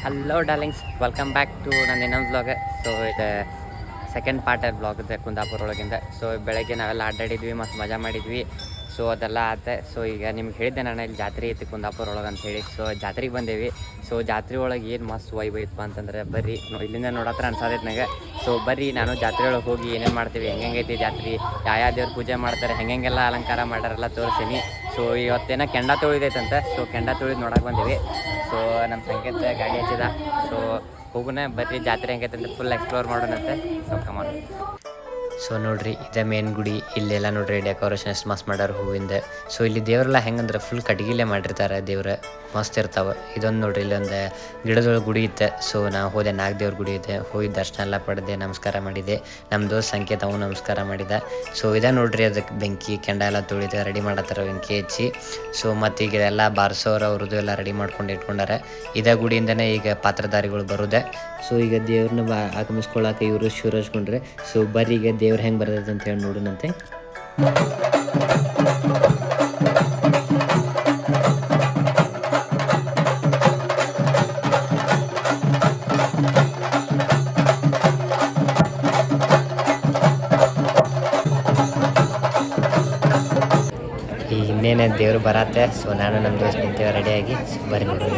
Hello darlings, welcome back to ನನ್ನ ಇನ್ನೊಂದು vlog. So ಇದು ಸೆಕೆಂಡ್ ಪಾರ್ಟ್ ವ್ಲಾಗ್ ಇದೆ ಕುಂದಾಪುರ ಒಳಗಿಂದ. ಸೊ ಬೆಳಗ್ಗೆ ನಾವೆಲ್ಲ ಅಡ್ಡಾಡಿದ್ವಿ ಮತ್ತು ಮಜಾ ಮಾಡಿದ್ವಿ. ಸೊ ಅದೆಲ್ಲ ಆಯ್ತು. ಸೊ ಈಗ ನಿಮ್ಗೆ ಹೇಳಿದ್ದೆ ನಾನು ಇಲ್ಲಿ ಜಾತ್ರೆ ಐತಿ ಕುಂದಾಪುರ ಒಳಗೆ ಅಂತ ಹೇಳಿ. ಸೊ ಜಾತ್ರೆಗೆ ಬಂದೇವಿ. ಸೊ ಜಾತ್ರೆ ಒಳಗೆ ಏನು ಮಸ್ತ್ ವೈಬ್ ಐತಪ್ಪ ಅಂತಂದ್ರೆ ಬರ್ರಿ ಇಲ್ಲಿಂದ ನೋಡತ್ರ ಅನ್ಸೋದೈತೆ ನನಗೆ. ಸೊ ಬರ್ರಿ ನಾನು ಜಾತ್ರೆ ಒಳಗೆ ಹೋಗಿ ಏನೇನು ಮಾಡ್ತೀವಿ, ಹೆಂಗೈತಿ ಜಾತ್ರೆ, ಯಾವ ದೇವ್ರ ಪೂಜೆ ಮಾಡ್ತಾರೆ, ಹೆಂಗೆಲ್ಲ ಅಲಂಕಾರ ಮಾಡ್ಯಾರೆಲ್ಲ ತೋರಿಸ್ತೀನಿ. ಸೊ ಇವತ್ತೇನೋ ಕೆಂಡ ತೊಳಿದೈತಂತೆ. ಸೊ ಕೆಂಡ ತೊಳಿದು ನೋಡಕ್ಕೆ ಬಂದೀವಿ. ಸೊ ನಮ್ಮ ಸಂಕೇತ ಗಾಡಿ ಹಚ್ಚಿದ. ಸೊ ಹೋಗೋಣ ಬರ್ರಿ, ಜಾತ್ರೆ ಹೆಂಗೈತೆ ಫುಲ್ ಎಕ್ಸ್ಪ್ಲೋರ್ ಮಾಡೋಣಂತೆ. ಸೊ ಕಮಾನ್. ಸೊ ನೋಡ್ರಿ, ಇದೇ ಮೇನ್ ಗುಡಿ. ಇಲ್ಲೆಲ್ಲ ನೋಡ್ರಿ ಡೆಕೋರೇಷನ್ ಎಷ್ಟು ಮಸ್ತ್ ಮಾಡ್ಯಾರ ಹೂವಿಂದ. ಸೊ ಇಲ್ಲಿ ದೇವರೆಲ್ಲ ಹೆಂಗಂದ್ರೆ ಫುಲ್ ಕಟ್ಗಿಲೇ ಮಾಡಿರ್ತಾರೆ. ದೇವ್ರ ಮಸ್ತ್ ಇರ್ತಾವೆ. ಇದೊಂದು ನೋಡ್ರಿ, ಇಲ್ಲೊಂದು ಗಿಡದೊಳಗೆ ಗುಡಿ ಇತ್ತು. ಸೊ ನಾವು ಹೋದೆ, ನಾಲ್ಕು ದೇವ್ರ ಗುಡಿ ಇದೆ. ಹೋಗಿ ದರ್ಶನ ಎಲ್ಲ ಪಡೆದೆ, ನಮಸ್ಕಾರ ಮಾಡಿದೆ. ನಮ್ಮ ದೋಸ್ತ್ ಸಂಕೇತ ಅವನು ನಮಸ್ಕಾರ ಮಾಡಿದ. ಸೊ ಇದೇ ನೋಡ್ರಿ, ಅದಕ್ಕೆ ಬೆಂಕಿ ಕೆಂಡ ಎಲ್ಲ ತುಳಿದ ರೆಡಿ ಮಾಡತ್ತಾರ ಬೆಂಕಿ ಹಚ್ಚಿ. ಸೊ ಮತ್ತು ಈಗ ಎಲ್ಲ ಬಾರಿಸೋರು ಅವ್ರದ್ದು ಎಲ್ಲ ರೆಡಿ ಮಾಡ್ಕೊಂಡು ಇಟ್ಕೊಂಡಾರೆ. ಇದೇ ಗುಡಿಯಿಂದನೇ ಈಗ ಪಾತ್ರಧಾರಿಗಳು ಬರೋದೆ. ಸೊ ಈಗ ದೇವ್ರನ್ನ ಆಗಮಿಸ್ಕೊಳ್ಳೋಕೆ ಇವರು ಶಿವರಾಜ್ಕೊಂಡ್ರೆ. ಸೊ ಬರ್ರಿ ಈಗ ದೇವ್ರು ಹೆಂಗೆ ಬರ್ತದೆ ಅಂತ ಹೇಳಿ ನೋಡೋಣಂತೆ. ಈಗ ಇನ್ನೇನೇ ದೇವ್ರು ಬರತ್ತೆ. ಸೊ ನಾನು ನಮ್ಮ ದೋಸ್ತ್ ನಿಂತೇವೆ ರೆಡಿಯಾಗಿ. ಸೊ ಬರ್ರಿ ನೋಡೋಣ.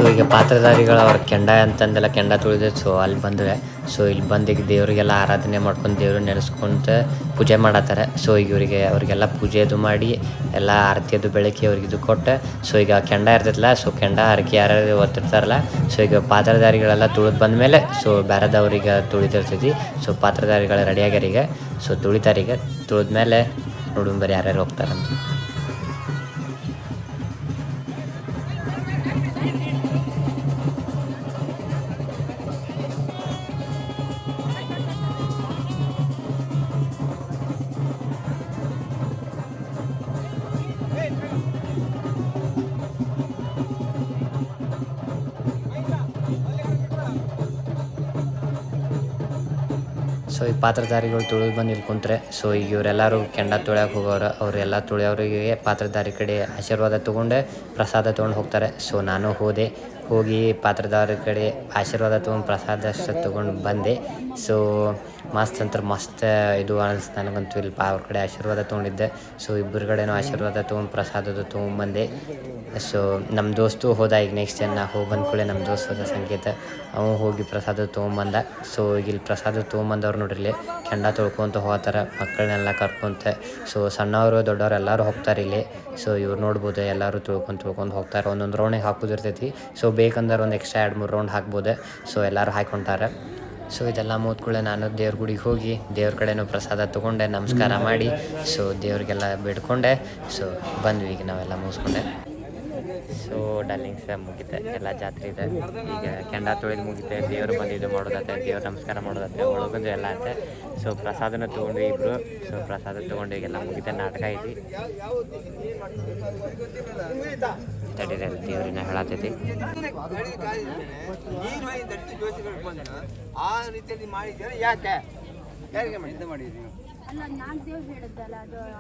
ಸೊ ಈಗ ಪಾತ್ರಧಾರಿಗಳು ಅವ್ರ ಕೆಂಡ ಅಂತಂದೆಲ್ಲ ಕೆಂಡ ತುಳಿದು ಸೊ ಅಲ್ಲಿ ಬಂದರೆ. ಸೊ ಇಲ್ಲಿ ಬಂದು ಈಗ ದೇವರಿಗೆಲ್ಲ ಆರಾಧನೆ ಮಾಡ್ಕೊಂಡು ದೇವ್ರು ನೆನೆಸ್ಕೊಂತ ಪೂಜೆ ಮಾಡತ್ತಾರೆ. ಸೊ ಈಗ ಅವ್ರಿಗೆಲ್ಲ ಪೂಜೆ ಅದು ಮಾಡಿ ಎಲ್ಲ ಆರತಿ ಅದು ಬೆಳಕಿ ಅವ್ರಿಗೆ ಇದು ಕೊಟ್ಟು. ಸೊ ಈಗ ಕೆಂಡ ಇರ್ತೈತಲ್ಲ, ಸೊ ಕೆಂಡ ಹರಕೆ ಯಾರ್ಯಾರು ಒತ್ತಿರ್ತಾರಲ್ಲ. ಸೊ ಈಗ ಪಾತ್ರಧಾರಿಗಳೆಲ್ಲ ತುಳಿದು ಬಂದಮೇಲೆ ಸೊ ಬೇರೆದವ್ರಿಗೆ ತುಳಿತಿರ್ತೈತಿ. ಸೊ ಪಾತ್ರಧಾರಿಗಳು ರೆಡಿಯಾಗ್ಯಾರೀಗ. ಸೊ ತುಳಿತಾರೀಗ. ತುಳಿದ್ಮೇಲೆ ನೋಡೋಣ ಬರೀ ಯಾರ್ಯಾರು ಹೋಗ್ತಾರಂತ. ಸೊ ಈ ಪಾತ್ರಧಾರಿಗಳು ತುಳಿದು ಬಂದು ಇಲ್ಲಿ ಕುಂತ್ರೆ. ಸೊ ಈಗ ಇವರೆಲ್ಲರೂ ಕೆಂಡ ತುಳ್ಯಾಕೆ ಹೋಗೋರು. ಅವರೆಲ್ಲ ತುಳಿಯೋರಿಗೆ ಪಾತ್ರಧಾರಿ ಕಡೆ ಆಶೀರ್ವಾದ ತೊಗೊಂಡು ಪ್ರಸಾದ ತೊಗೊಂಡು ಹೋಗ್ತಾರೆ. ಸೊ ನಾನು ಹೋಗಿ ಪಾತ್ರಧಾರಿ ಕಡೆ ಆಶೀರ್ವಾದ ತೊಗೊಂಡು ಪ್ರಸಾದ ತೊಗೊಂಡು ಬಂದೆ. ಸೊ ಮಸ್ತ್ ಇದು ಅನಿಸ್ತು ನನಗಂತೂ. ಇಲ್ಲಿ ಅವ್ರ ಕಡೆ ಆಶೀರ್ವಾದ ತೊಗೊಂಡಿದ್ದೆ. ಸೊ ಇಬ್ಬರ ಕಡೆನೂ ಆಶೀರ್ವಾದ ತೊಗೊಂಡು ಪ್ರಸಾದದ ತೊಗೊಂಬಂದೆ. ಸೊ ನಮ್ಮ ದೋಸ್ತು ಹೋದ. ಈಗ ನೆಕ್ಸ್ಟ್ ನಾ ಹೋಗಿ ಬಂದ ಕೂಡಲೇ ನಮ್ಮ ದೋಸ್ತ್ ಹೋದ ಸಂಕೇತ. ಅವನು ಹೋಗಿ ಪ್ರಸಾದ ತೊಗೊಂಬಂದ. ಸೊ ಈಗ ಇಲ್ಲಿ ಪ್ರಸಾದ ತೊಗೊಂಬಂದವ್ರು ನೋಡ್ರಿ ಕೆಂಡ ತೊಳ್ಕೊತ ಹೋಗ್ತಾರೆ, ಮಕ್ಕಳನ್ನೆಲ್ಲ ಕರ್ಕೊಂತ. ಸೊ ಸಣ್ಣವರು ದೊಡ್ಡವರು ಎಲ್ಲರೂ ಹೋಗ್ತಾರೆ ಇಲ್ಲಿ. ಸೊ ಇವ್ರು ನೋಡ್ಬೋದು, ಎಲ್ಲರೂ ತೊಳ್ಕೊಂಡು ಹೋಗ್ತಾರೆ. ಒಂದೊಂದು ರೌಂಡಿಗೆ ಹಾಕೋದಿರ್ತೈತಿ. ಸೊ ಬೇಕಂದ್ರೆ ಒಂದು ಎಕ್ಸ್ಟ್ರಾ 2-3 ರೌಂಡ್ ಹಾಕ್ಬೋದು. ಸೊ ಎಲ್ಲರೂ ಹಾಕ್ಕೊಂತಾರೆ. ಸೊ ಇದೆಲ್ಲ ಮುಗಿದ್ಕೂಳೆ ನಾನು ದೇವ್ರ ಗುಡಿಗೆ ಹೋಗಿ ದೇವ್ರ ಕಡೆನೂ ಪ್ರಸಾದ ತೊಗೊಂಡೆ, ನಮಸ್ಕಾರ ಮಾಡಿ. ಸೊ ದೇವ್ರಿಗೆಲ್ಲ ಬೇಡ್ಕೊಂಡೆ. ಸೊ ಬಂದ್ವಿ ಈಗ ನಾವೆಲ್ಲ ಮುಗಿಸ್ಕೊಂಡೆ. ಸೊ ಡಾರ್ಲಿಂಗ್ಸ್ ಮುಗಿತೆ ಎಲ್ಲ ಜಾತ್ರೆ ಇದೆ. ಈಗ ಕೆಂಡ ತೊಳೆದು ಮುಗಿತೆ, ದೇವ್ರು ಬಂದು ಇದು ಮಾಡೋದತ್ತೆ, ದೇವ್ರ ನಮಸ್ಕಾರ ಮಾಡೋದತ್ತೆ, ಒಳಗೊಂದು ಎಲ್ಲ ಐತೆ. ಸೊ ಪ್ರಸಾದನ ತೊಗೊಂಡು ಇಬ್ಬರು. ಸೊ ಪ್ರಸಾದ ತೊಗೊಂಡು ಈಗೆಲ್ಲ ಮುಗಿತೆ. ನಾಟಕ ಐತಿ ತಡೀರಿ, ದೇವ್ರಿನ ಹೇಳತ್ತೈತಿ.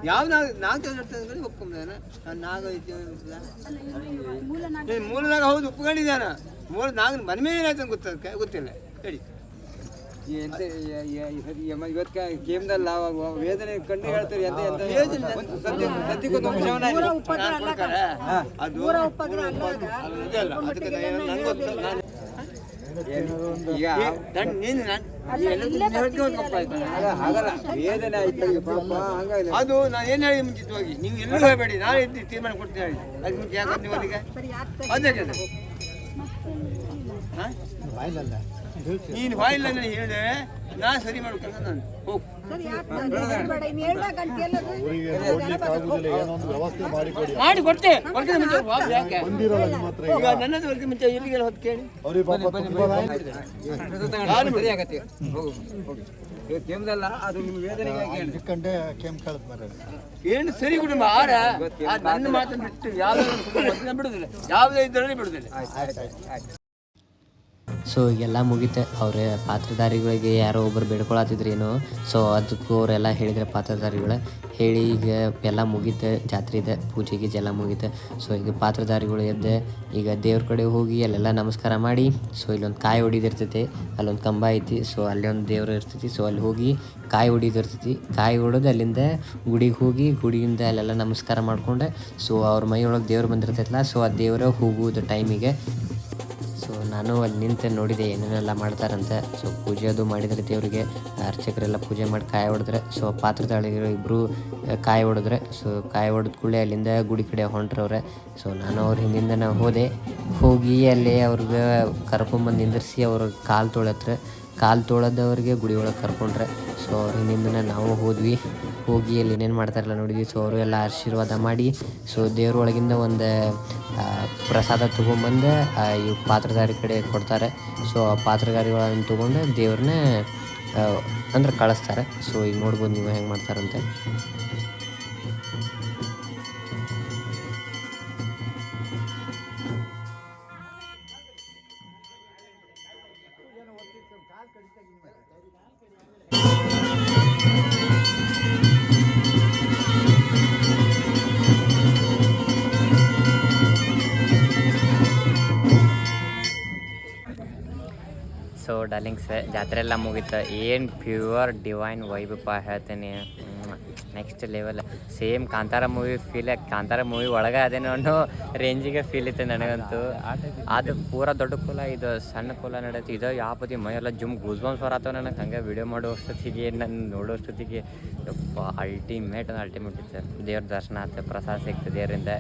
ಯಾವ ನಾಲ್ಕು ದೇವ್ರು ಒಪ್ಕೊಂಡ ನಾಗ ಮೂಲನಾಗ ಹೌದು ಒಪ್ಕೊಂಡಿದ್ದಾನ. ಮೂಲ ನಾಗ ಮನೆ ಮೇಲೆ ಏನಾಯ್ತು ಗೊತ್ತಿಲ್ಲ ಹೇಳಿ. ಇವತ್ತು ಗೇಮ್ದಲ್ಲಿ ವೇದನೆ ಕಂಡು ಹೇಳ್ತಾರೆ. ಅದು ನಾನು ಏನು ಹೇಳಿ ಮುಂಚಿತವಾಗಿ ನೀವು ಎಲ್ಲೂ ಹೋಗಬೇಡಿ, ನಾಳೆ ತೀರ್ಮಾನ ಕೊಡ್ತೀನಿ ಹೇಳಿ. ಅದಕ್ಕೆ ಮುಂಚೆ ಯಾಕಂದ್ರೆ ನೀವು ಅಲ್ಲಿಗೆ ಅದಕ್ಕೆ ನೀನು ಬಾಯಿಲ್ಲ ನಾನು ಹೇಳಿದೆ, ನಾನು ಸರಿ ಮಾಡ್ಬೇಕಂತ ನಾನು ಹೋಗು ಮಾಡಿ ಕೊಡ್ತೆ. ಯಾಕೆ ಈಗ ನನ್ನದು ವರ್ಗ ಮುಂಚೆ ಇಲ್ಲಿಗೆಲ್ಲ ಹೊತ್ತು ಕೇಳಿ ಕೆಮ್ಮದಲ್ಲ ಅದು ನಿಮ್ಮ ವೇದನೆಗಾಗಿ ಕಂಡೆ ಕೆಮ್ಮು ಕಳೆದು ಬರೋದು ಏನು ಸರಿ ಕುಟುಂಬ ಆಡ ನನ್ನ ಮಾತನ್ನು ಬಿಟ್ಟು ಯಾವುದೇ ಬಿಡುದಿಲ್ಲ, ಯಾವುದೇ ಇದ್ರಲ್ಲಿ ಬಿಡುದಿಲ್ಲ. ಸೊ ಈಗೆಲ್ಲ ಮುಗೀತೆ. ಅವ್ರ ಪಾತ್ರಧಾರಿಗಳಿಗೆ ಯಾರೋ ಒಬ್ಬರು ಬೇಡ್ಕೊಳತ್ತಿದ್ರೇನೋ, ಸೊ ಅದಕ್ಕೂ ಅವರೆಲ್ಲ ಹೇಳಿದ್ರೆ ಪಾತ್ರಧಾರಿಗಳು ಹೇಳಿ ಈಗ ಎಲ್ಲ ಮುಗೀತೆ, ಜಾತ್ರೆ ಇದೆ, ಪೂಜೆ ಗೀಜೆ ಎಲ್ಲ ಮುಗೀತೆ. ಸೊ ಈಗ ಪಾತ್ರಧಾರಿಗಳು ಎದ್ದೆ ಈಗ ದೇವ್ರ ಕಡೆ ಹೋಗಿ ಅಲ್ಲೆಲ್ಲ ನಮಸ್ಕಾರ ಮಾಡಿ, ಸೊ ಇಲ್ಲೊಂದು ಕಾಯಿ ಹೊಡಿದಿರ್ತೈತಿ, ಅಲ್ಲೊಂದು ಕಂಬ ಐತಿ, ಸೊ ಅಲ್ಲಿ ಒಂದು ದೇವ್ರು ಇರ್ತೈತಿ. ಸೊ ಅಲ್ಲಿ ಹೋಗಿ ಕಾಯಿ ಹೊಡಿದಿರ್ತೈತಿ, ಕಾಯಿ ಹೊಡೆದು ಅಲ್ಲಿಂದ ಗುಡಿಗೆ ಹೋಗಿ ಗುಡಿಯಿಂದ ಅಲ್ಲೆಲ್ಲ ನಮಸ್ಕಾರ ಮಾಡ್ಕೊಂಡೆ, ಸೊ ಅವ್ರ ಮೈಯೊಳಗೆ ದೇವ್ರು ಬಂದಿರ್ತೈತಲ್ಲ, ಸೊ ಆ ದೇವರ ಹೋಗುವುದು ಟೈಮಿಗೆ ಸೊ ನಾನು ಅಲ್ಲಿ ನಿಂತು ನೋಡಿದೆ ಏನೇನೆಲ್ಲ ಮಾಡ್ತಾರಂತೆ. ಸೊ ಪೂಜೆ ಅದು ಮಾಡಿದರೆ ದೇವರಿಗೆ ಅರ್ಚಕರೆಲ್ಲ ಪೂಜೆ ಮಾಡಿ ಕಾಯಿ ಹೊಡೆದ್ರೆ, ಸೊ ಪಾತ್ರಧಾರಿಗಳು ಇಬ್ಬರು ಕಾಯಿ ಹೊಡೆದ್ರೆ, ಸೊ ಕಾಯಿ ಹೊಡೆದ ಕೂಡಲೇ ಅಲ್ಲಿಂದ ಗುಡಿ ಕಡೆ ಹೊಂಟ್ರವ್ರೆ. ಸೊ ನಾನು ಅವ್ರ ಹಿಂದಿಂದ ಹೋಗಿ ಅಲ್ಲಿ ಅವ್ರಿಗೆ ಕರ್ಕೊಂಬಂದು ನಿಂದಿರಿಸಿ ಅವ್ರ ಕಾಲು ತೊಳೆದವ್ರಿಗೆ ಗುಡಿ ಒಳಗೆ ಕರ್ಕೊಂಡ್ರೆ. ಸೊ ಅವ್ರ ಹಿಂದಿಂದ ನಾವು ಹೋಗಿ ಅಲ್ಲಿ ಏನೇನು ಮಾಡ್ತಾರಲ್ಲ ನೋಡಿದ್ವಿ. ಸೊ ಅವರು ಎಲ್ಲ ಆಶೀರ್ವಾದ ಮಾಡಿ, ಸೊ ದೇವ್ರ ಒಳಗಿಂದ ಒಂದು ಪ್ರಸಾದ ತೊಗೊಂಬಂದು ಈ ಪಾತ್ರಧಾರಿ ಕಡೆ ಕೊಡ್ತಾರೆ. ಸೊ ಆ ಪಾತ್ರಧಾರಿಗಳನ್ನು ತೊಗೊಂಡು ದೇವ್ರನ್ನ ಅಂದ್ರೆ ಕಳಿಸ್ತಾರೆ. ಸೊ ಈಗ ನೋಡ್ಬೋದು ನೀವು ಹೆಂಗೆ ಮಾಡ್ತಾರಂತೆ. ಸೊ ಡಾರ್ಲಿಂಗ್ಸ್ ಜಾತ್ರೆ ಎಲ್ಲ ಮುಗೀತು. ಏನು ಪ್ಯೂರ್ ಡಿವೈನ್ ವೈಬಪ್ಪ ಹೇಳ್ತೀನಿ, next level. Same Kantara movie feel, Kantara movie ಒಳಗೆ ಅದೇನೋ ಅನ್ನೋ ರೇಂಜಿಗೆ ಫೀಲ್ ಇತ್ತು ನನಗಂತೂ. ಅದು ಪೂರ ದೊಡ್ಡ ಕೋಲ, ಇದು ಸಣ್ಣ ಕೋಲ ನಡೆಯುತ್ತೆ. ಇದು ಯಾವ ಪತಿ ಮೈಯೆಲ್ಲ ಜುಮ್ ಗೂಸ್ಬಮ್ಸ್ ಬರತ್ತವ ನನಗೆ. ಹಂಗೆ ವಿಡಿಯೋ ಮಾಡೋ ಅಷ್ಟೊತ್ತಿಗೆ, ನಾನು ನೋಡೋ ಅಷ್ಟೊತ್ತಿಗೆ ಅಲ್ಟಿಮೇಟ್ ಇತ್ತು. ದೇವ್ರ ದರ್ಶನ ಆಯ್ತು, ಪ್ರಸಾದ ಸಿಕ್ತು ದೇವರಿಂದ.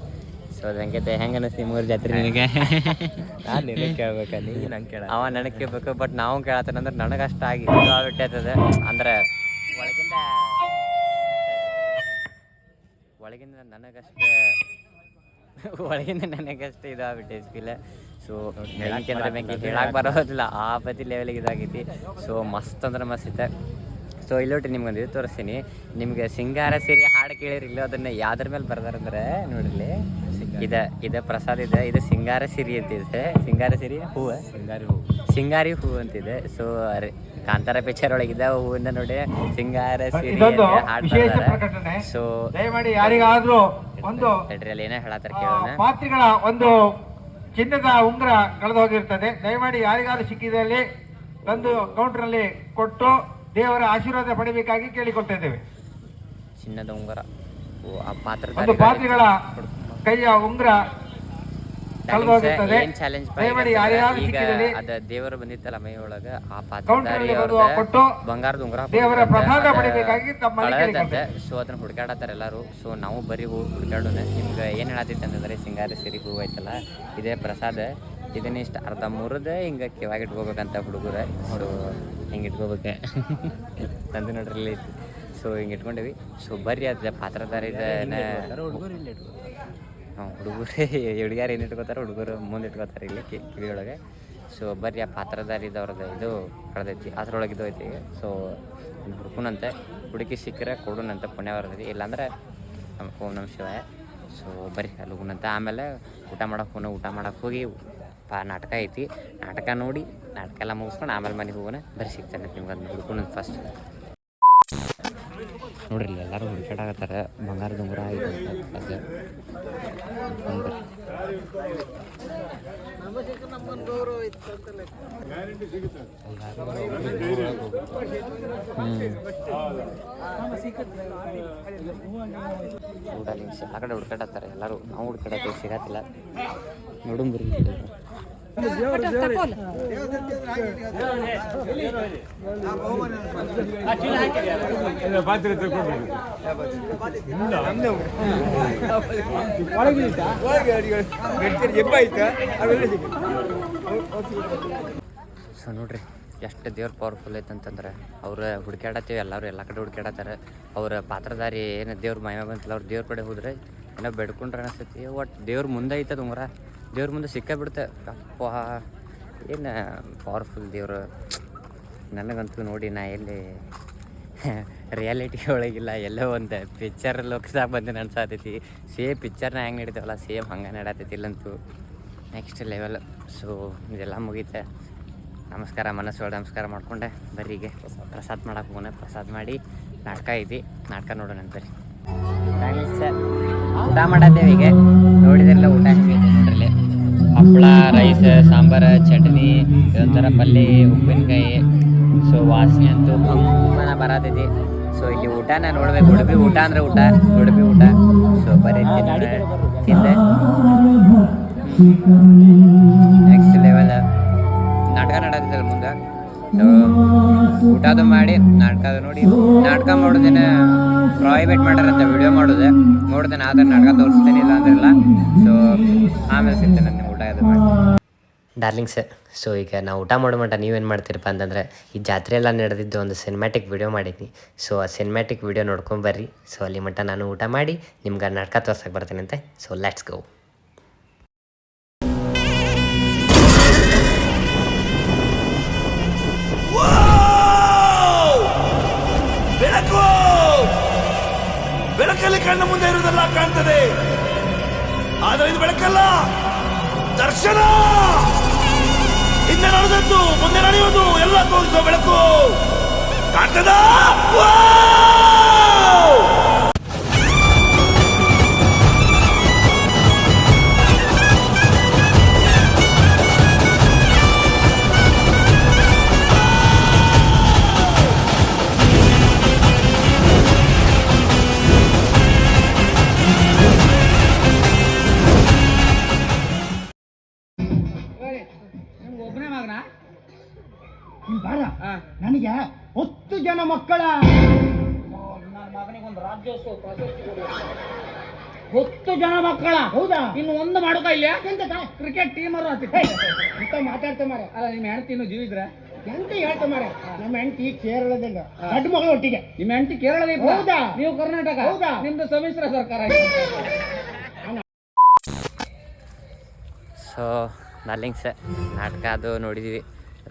ಸೊ ಅದಂಗೆ ಹೆಂಗೆ ಅನ್ನಿಸ್ತು ನಿಮ್ಮೂರು ಜಾತ್ರೆ ನಿನಗೆ? ನಾನು ನಿನಗೆ ಕೇಳ್ಬೇಕು, ನೀನು ನಂಗೆ ಕೇಳ ಅವ ನನಗೆ ಕೇಳಬೇಕು. ಬಟ್ ನಾವು ಕೇಳತ್ತಾನೆ ಅಂದ್ರೆ ನನಗೆ ಅಷ್ಟು ಆಗಿ ಬಿಟ್ಟೈತದೆ. ಅಂದ್ರೆ ಒಳಗಿಂದ ನನಗಷ್ಟು ಇದಾಗ್ಬಿಟ್ಟೈತೆ ಫೀಲ್. ಸೊ ಹೇಳಕ್ಕೆ ಹೇಳಕ್ಕೆ ಬರೋದಿಲ್ಲ, ಆ ಪತಿ ಲೆವೆಲಿಗೆ ಇದಾಗೈತಿ. ಸೊ ಮಸ್ತ್ ಅಂದ್ರೆ ಮಸ್ತ್ ಐತೆ. ಸೊ ಇಲ್ಲೊಟ್ಟು ನಿಮ್ಗೊಂದು ಇದು ತೋರಿಸ್ತೀನಿ ನಿಮಗೆ. ಸಿಂಗಾರ ಸಿರಿ ಹಾಡು ಕೇಳಿರಿಲ್ಲ, ಅದನ್ನು ಯಾವ್ದ್ರ ಮೇಲೆ ಬರ್ದಾರಂದ್ರೆ ನೋಡಿರ್ಲಿ, ಇದೆ ಪ್ರಸಾದ ಇದೆ. ಇದು ಸಿಂಗಾರ ಸಿರಿ ಅಂತಿದೆ. ಸಿಂಗಾರ ಸಿರಿ ಹೂವು, ಸಿಂಗಾರಿ ಹೂವು ಅಂತಿದೆ. ಸೊ ಕಾಂತಾರ ಪಿಕ್ಚರ್ ಒಳಗಿದ್ದ ಹೂವಿಂದ ನೋಡಿ ಸಿಂಗಾರ ಸಿರಿ ಹಾಡ್ತಾರೆ. ಸೊ ಯಾರಿಗಾದ್ರೂ ಒಂದು ಅಲ್ಲಿ ಏನೋ ಹೇಳತ್ತಾರ ಕೇಳೋಣ. ಪಾತ್ರಿಗಳ ಒಂದು ಚಿನ್ನದ ಉಂಗುರ ಕಳೆದು ಹೋಗಿರ್ತದೆ, ದಯಮಾಡಿ ಯಾರಿಗಾದ್ರೂ ಸಿಕ್ಕಿದಲ್ಲಿ ತಂದು ಕೌಂಟರ್ನಲ್ಲಿ ಕೊಟ್ಟು ದೇವರ ಆಶೀರ್ವಾದ ಪಡಿಬೇಕಾಗಿ ಕೇಳಿಕೊಳ್ತಾ ಇದ್ದೇವೆ. ಚಿನ್ನದ ಉಂಗುರ, ಆ ಪಾತ್ರಿಗಳ ಕೈಯ ಉಂಗುರ ಏನ್ ಚಾಲೆಂಜ್ ಈಗ ಅದ ದೇವರು ಬಂದಿತ್ತಲ್ಲ ಮೈ ಒಳಗ, ಆ ಪಾತ್ರಧಾರಿ ಅವ್ರದ್ದು ಬಂಗಾರದ ಉಂಗುರ ಕಳದಂತೆ. ಸೊ ಅದನ್ನ ಹುಡ್ಕಾಡತ್ತಾರ ಎಲ್ಲಾರು. ಸೊ ನಾವು ಬರೀ ಹೂ ಹುಡ್ಕಾಡೋಣ. ನಿಮ್ಗೆ ಏನ್ ಹೇಳತ್ತಿತ್ತು ಅಂತಂದ್ರೆ ಸಿಂಗಾರ ಸಿರಿ ಹೂವು ಐತಲ್ಲ, ಇದೇ ಪ್ರಸಾದ. ಇದನ್ನ ಇಷ್ಟ ಅರ್ಧ ಮುರಿದ ಹಿಂಗ ಕಿವಾಗ ಇಟ್ಕೋಬೇಕಂತ ಹುಡುಗರ. ಸೊ ಹಿಂಗೆ ಇಟ್ಕೋಬೇಕೆ ತಂದು ನೋಡ್ರಿ. ಸೊ ಹಿಂಗೆ ಇಟ್ಕೊಂಡೇವಿ. ಸೊ ಬರ್ರಿ ಅದ ಪಾತ್ರಧಾರಿದ ಹುಡುಗರು ಹುಡುಗಿಯಾರು ಏನು ಇಟ್ಕೋತಾರೆ, ಹುಡುಗರು ಮುಂದೆ ಇಟ್ಕೋತಾರೆ ಇಲ್ಲಿ ಕಿವಿಯೊಳಗೆ. ಸೊ ಬರ್ರಿ ಆ ಪಾತ್ರಧಾರಿದವ್ರದ್ದು ಇದು ಕಳೆದೈತಿ, ಅದ್ರೊಳಗೆ ಇದು ಐತಿ. ಸೊ ಹುಡುಕನಂತೆ, ಹುಡುಕಿ ಸಿಕ್ಕರೆ ಕೊಡೋಣಂತೆ, ಪುಣ್ಯ ಬರ್ತೈತಿ. ಇಲ್ಲಾಂದ್ರೆ ಓಂ ನಮಃ ಶಿವಾಯ. ಸೊ ಬರ್ರಿ ಅಲ್ಲಿ ಹೋಗೋಣಂತ. ಆಮೇಲೆ ಊಟ ಮಾಡಕ್ಕೆ ಹೋಗಿ ನಾಟಕ ಐತಿ, ನಾಟಕ ನೋಡಿ ನಾಟಕ ಎಲ್ಲ ಮುಗಿಸ್ಕೊಂಡು ಆಮೇಲೆ ಮನೆಗೆ ಹೋಗೋಣ. ಬರ್ರಿ ಸಿಗ್ತಾನೆ ನಿಮ್ಗೆ ಅದನ್ನ ಹುಡ್ಕೊಂಡ್ ಫಸ್ಟ್ ನೋಡ್ರಿ. ಎಲ್ಲರೂ ಹುಡುಕಾಡಕತ್ತಾರೆ ಬಂಗಾರದ ಉಂಗುರ ಆಗಿದೆ ಅಂತ. ಆ ಕಡೆ ಹುಡ್ಕಾಡತ್ತಾರೆ ಎಲ್ಲರೂ, ನಾವು ಹುಡ್ಕಾಡತ್ತೀವಿ, ಸಿಗತ್ತಿಲ್ಲ. ನೋಡುನ್ ಬರ್ರಿ. ಸೊ ನೋಡ್ರಿ ಎಷ್ಟು ದೇವ್ರ ಪವರ್ಫುಲ್ ಐತಂತಂದ್ರೆ, ಅವ್ರು ಹುಡ್ಕಾಡತ್ತೀವಿ ಎಲ್ಲರೂ, ಎಲ್ಲ ಕಡೆ ಹುಡ್ಕಾಡತ್ತಾರೆ. ಅವ್ರ ಪಾತ್ರಧಾರಿ ಏನು ದೇವ್ರ ಮೈಮ ಬಂತಲ್ಲ, ಅವ್ರು ದೇವ್ರ ಕಡೆ ಹೋದ್ರೆ ಏನೋ ಬೆಡ್ಕೊಂಡ್ರೆ ಅನಿಸ್ತೈತಿ. ಒಟ್ಟು ದೇವ್ರ ಮುಂದೆ ಐತದ ಉಂಗುರ, ದೇವ್ರ ಮುಂದೆ ಸಿಕ್ಕ ಬಿಡುತ್ತೆ. ಅಪ್ಪ ಏನು ಪವರ್ಫುಲ್ ದೇವ್ರು. ನನಗಂತೂ ನೋಡಿ ನಾ ಎಲ್ಲಿ ರಿಯಾಲಿಟಿ ಒಳಗಿಲ್ಲ ಎಲ್ಲೋ ಒಂದು ಪಿಕ್ಚರ್ ಲೋಕದಾಗ ಬಂದು ಅನ್ಸಾತೈತಿ. ಸೇಮ್ ಪಿಕ್ಚರ್ನ ಹೆಂಗೆ ನಡೀತಾವಲ್ಲ ಸೇಮ್ ಹಂಗೆ ನಡತೈತಿ ಇಲ್ಲಂತೂ ನೆಕ್ಸ್ಟ್ ಲೆವೆಲ್. ಸೊ ಇದೆಲ್ಲ ಮುಗೀತೆ. ನಮಸ್ಕಾರ ಮನಸ್ಸು ನಮಸ್ಕಾರ ಮಾಡಿಕೊಂಡೆ ಬರೀಗೆ ಪ್ರಸಾದ ಮಾಡಕ್ಕೆ ಹೋಗೋಣ. ಪ್ರಸಾದ ಮಾಡಿ ನಾಟಕ ಐತಿ, ನಾಟಕ ನೋಡೋಣ ಅಂತಾರೆ. ಊಟ ಮಾಡತ್ತೇವೆ ಈಗ. ನೋಡಿದ್ರಲ್ಲ ಊಟ ಹೆಂಗೈತೆ ನೋಡ್ರಲ್ಲಿ. ಹಪ್ಪಳ, ರೈಸ್, ಸಾಂಬಾರು, ಚಟ್ನಿ, ಒಂಥರ ಪಲ್ಯ, ಉಪ್ಪಿನಕಾಯಿ. ಸೊ ವಾಸನೆ ಅಂತೂ ಭಂಗನ ಬರತೈತಿ. ಸೊ ಇಲ್ಲಿ ಊಟನ ನೋಡ್ಬೇಕು. ಉಡುಪಿ ಊಟ ಅಂದ್ರೆ ಊಟ, ಉಡುಪಿ ಊಟ. ಸೊ ಬರೀ ತಿಂದೆ. ನೆಕ್ಸ್ಟ್ ಲೆವೆಲ್ ನಾಟಕ ನಡತ್ತೈತಲ್ಲ ಮುಂದೆ. ಊಟದು ಮಾಡಿ ನಾಟಕ ನೋಡಿ. ನಾಟಕ ಮಾಡೋದೇನೆ ಪ್ರಾಹಿಬಿಟ್ ಮಾಡ್ಯಾರಂತ ವಿಡಿಯೋ ಮಾಡೋದು. ನೋಡ್ತೇನೆ ಆದರೆ ನಾಟಕ ತೋರಿಸ್ತೇನೆ, ಇಲ್ಲ ಅಂದ್ರಿಲ್ಲ. ಸೊ ಆಮೇಲೆ ಸಿಗ್ತೇನೆ ನಾನು ಊಟ ಅದು ಮಾಡಿ. ಡಾರ್ಲಿಂಗ್ಸ್, ಸೊ ಈಗ ನಾವು ಊಟ ಮಾಡೋ ಮಟ್ಟ ನೀವೇನು ಮಾಡ್ತೀರಪ್ಪ ಅಂತಂದರೆ, ಈ ಜಾತ್ರೆ ಎಲ್ಲ ನಡೆದಿದ್ದು ಒಂದು ಸಿನಿಮ್ಯಾಟಿಕ್ ವಿಡಿಯೋ ಮಾಡೀನಿ. ಸೊ ಆ ಸಿನಿಮ್ಯಾಟಿಕ್ ವಿಡಿಯೋ ನೋಡ್ಕೊಂಬರ್ರಿ. ಸೊ ಅಲ್ಲಿ ಮಟ್ಟ ನಾನು ಊಟ ಮಾಡಿ ನಿಮ್ಗೆ ನಾಟಕ ತೋರ್ಸಕ್ಕೆ ಬರ್ತೀನಂತೆ. So let's go. ಬೆಳಕು ಬೆಳಕಲ್ಲಿ ಕಣ್ಣ ಮುಂದೆ ಇರುವುದೆಲ್ಲ ಕಾಣ್ತದೆ, ಆದರೆ ಇದು ಬೆಳಕಲ್ಲ, ದರ್ಶನ. ಹಿಂದೆ ನಡೆದದ್ದು ಮುಂದೆ ನಡೆಯುವುದು ಎಲ್ಲ ತೋರಿಸೋ ಬೆಳಕು ಕಾಣ್ತದ. ಒಬ್ಬನೇ ಮಗನ ಬಾರ ನನಗೆ 10 ಜನ ಮಕ್ಕಳ. ನನ್ನ ಮಗನಿಗೊಂದು ರಾಜ್ಯೋತ್ಸವ ಪ್ರಶಸ್ತಿ ಕೊಡಿ. 10 ಜನ ಮಕ್ಕಳ. ಹೌದಾ? ಇನ್ನು ಒಂದು ಮಾಡೋಕ ಇಲ್ಲ. ಕ್ರಿಕೆಟ್ ಟೀಮರು ಅಂತ ಮಾತಾಡ್ತಾ ಮಾರ. ಅಲ್ಲ ನಿಮ್ಮ ಹೆಂಡತಿ ಇನ್ನು ಜೀವ ಇದ್ರೆ ಎಂತ ಹೇಳ್ತಾ ಮಾರ. ನಮ್ಮ ಹೆಂಡತಿ ಕೇರಳದಿಂದ ದೊಡ್ಡ ಮಗಳು ಒಟ್ಟಿಗೆ. ನಿಮ್ಮ ಹೆಂಡತಿ ಕೇರಳದ? ಹೌದಾ? ನೀವು ಕರ್ನಾಟಕ? ಹೌದಾ? ನಿಮ್ದು ಸಮ್ಮಿಶ್ರ ಸರ್ಕಾರ. ಸೊ ಡಾರ್ಲಿಂಗ್ಸ್, ನಾಟಕ ಅದು ನೋಡಿದ್ವಿ.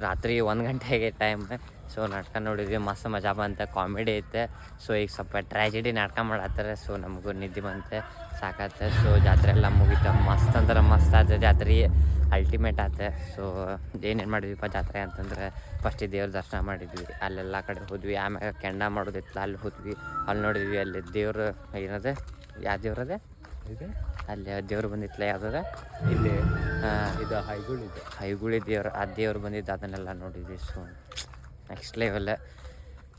ರಾತ್ರಿ 1 ಗಂಟೆಗೆ ಟೈಮ್. ಸೊ ನಾಟಕ ನೋಡಿದ್ವಿ, ಮಸ್ತ್ ಮಜಾ ಬಂತೆ, ಕಾಮಿಡಿ ಐತೆ. ಸೊ ಈಗ ಸ್ವಲ್ಪ ಟ್ರ್ಯಾಜಿಡಿ ನಾಟಕ ಮಾಡತ್ತಾರೆ. ಸೊ ನಮಗೂ ನಿದ್ದೆ ಬಂತೆ, ಸಾಕತ್ತೆ. ಸೊ ಜಾತ್ರೆ ಎಲ್ಲ ಮುಗಿತ, ಮಸ್ತ್ ಅಂದ್ರೆ ಮಸ್ತ್ ಆತ ಜಾತ್ರೆ, ಅಲ್ಟಿಮೇಟ್ ಆತ. ಸೊ ಏನೇನು ಮಾಡಿದ್ವಿಪ್ಪ ಜಾತ್ರೆ ಅಂತಂದ್ರೆ, ಫಸ್ಟಿಗೆ ದೇವ್ರ ದರ್ಶನ ಮಾಡಿದ್ವಿ, ಅಲ್ಲೆಲ್ಲ ಕಡೆ ಹೋದ್ವಿ. ಆಮ್ಯಾಗ ಕೆಂಡ ಮಾಡೋದಿತ್ತು, ಅಲ್ಲಿ ಹೋದ್ವಿ, ಅಲ್ಲಿ ನೋಡಿದ್ವಿ. ಅಲ್ಲಿ ದೇವ್ರು ಏನದ, ಯಾವ ದೇವ್ರದೆ ಅಲ್ಲಿ ದೇವ್ರು ಬಂದಿತ್ತಲ್ಲ, ಯಾವುದದ ಇಲ್ಲಿ ಇದು ಹೈಗುಳಿ ದೇವ್ರು, ಆ ದೇವ್ರು ಬಂದಿದ್ದು, ಅದನ್ನೆಲ್ಲ ನೋಡಿದ್ವಿ. So next level.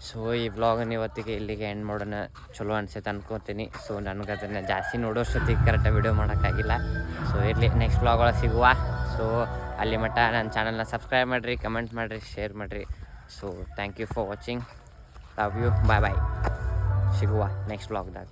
ಸೊ ಈ ವ್ಲಾಗನ್ನು ಇವತ್ತಿಗೆ ಇಲ್ಲಿಗೆ ಎಂಡ್ ಮಾಡೋಣ. ಚಲೋ ಅನ್ಸೈತೆ ಅನ್ಕೋತೀನಿ. ಸೊ ನನಗೆ ಅದನ್ನು ಜಾಸ್ತಿ ನೋಡೋಷ್ಟೊತ್ತಿಗೆ ಕರೆಕ್ಟಾಗಿ ವಿಡಿಯೋ ಮಾಡೋಕ್ಕಾಗಿಲ್ಲ. ಸೊ ಇರಲಿ, ನೆಕ್ಸ್ಟ್ ವ್ಲಾಗ್ ಒಳಗೆ ಸಿಗುವ. ಸೊ ಅಲ್ಲಿ ಮಟ್ಟ ನನ್ನ ಚಾನಲ್ನ ಸಬ್ಸ್ಕ್ರೈಬ್ ಮಾಡಿರಿ, ಕಮೆಂಟ್ ಮಾಡಿರಿ, ಶೇರ್ ಮಾಡಿರಿ. So thank you for watching. Love you. Bye bye. ಸಿಗುವ ನೆಕ್ಸ್ಟ್ ವ್ಲಾಗ್ದಾಗ.